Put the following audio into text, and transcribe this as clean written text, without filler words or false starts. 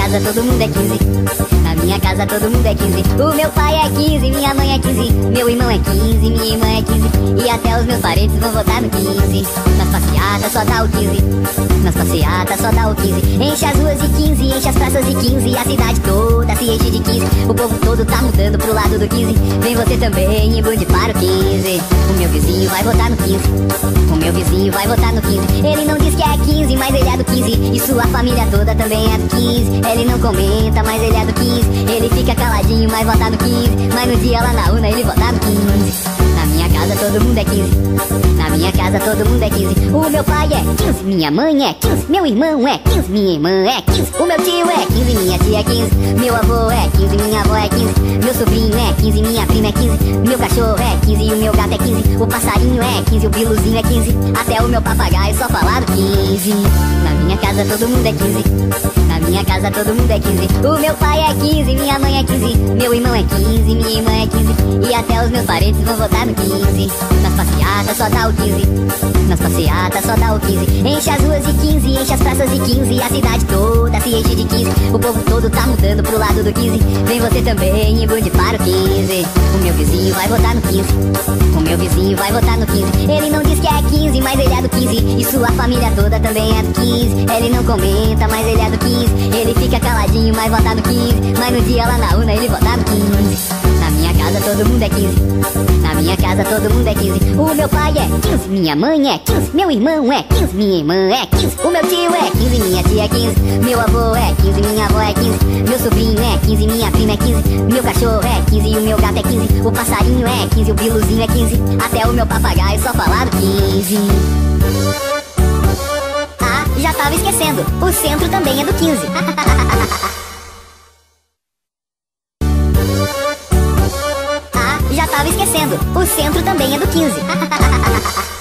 casa todo mundo é 15. Na minha casa todo mundo é 15. O meu pai é 15, minha mãe é 15. Meu irmão é 15, minha irmã é 15. E até os meus parentes vão votar no 15. Nas passeatas só dá o 15. Nas passeatas só dá o 15. Enche as ruas de 15, enche as praças de 15. A cidade toda se enche de 15. O povo todo tá mudando pro lado do 15. Vem você também e mude para o 15. O meu vizinho vai votar no 15. O meu vizinho vai votar no 15. Ele não diz que é 15, mas ele é do 15. E sua família toda também é do 15. Ele não comenta, mas ele é do 15. Ele fica caladinho, mas vota no 15. Mas no dia lá na urna ele vota no 15. Na minha casa todo mundo é 15. Na minha casa todo mundo é 15. O meu pai é 15, minha mãe é 15. Meu irmão é 15, minha irmã é 15. O meu tio é 15, minha tia é 15. Meu avô é 15, minha avó é 15. Meu sobrinho é 15, minha prima é 15. Meu cachorro é 15 e o meu gato é 15. O passarinho é 15, o biluzinho é 15. Até o meu papagaio só fala do 15. Na minha casa todo mundo é 15. Na minha casa todo mundo é 15. O meu pai é 15, minha mãe é 15. Meu irmão é 15, minha irmã é 15. E até os meus parentes vão votar no 15. Nas passeatas só dá o 15. Nas passeatas só dá o 15. Enche as ruas de 15, enche as praças de 15. A cidade toda se enche de 15. O povo todo tá mudando pro lado do 15. Vem você também e mude para o 15. O meu vizinho vai votar no 15. O meu vizinho vai votar no 15. Ele não diz que é 15, mas ele é do 15. E sua família toda também é do 15. Ele não comenta, mas ele é do 15. Ele fica caladinho, mas vota no 15. Mas no dia lá na urna ele vota no 15. Na minha casa todo mundo é 15. Na minha casa todo mundo é 15. O meu pai é 15, minha mãe é 15. Meu irmão é 15, minha irmã é 15. O meu tio é 15, minha tia é 15. Meu avô é 15, minha avó é 15. Meu sobrinho é 15, minha prima é 15. Meu cachorro é 15 e o meu gato é 15. O passarinho é 15, o biluzinho é 15. Até o meu papagaio só fala do 15. Ah, já tava esquecendo, o centro também é do 15. Ah, já tava esquecendo, o centro também é do 15.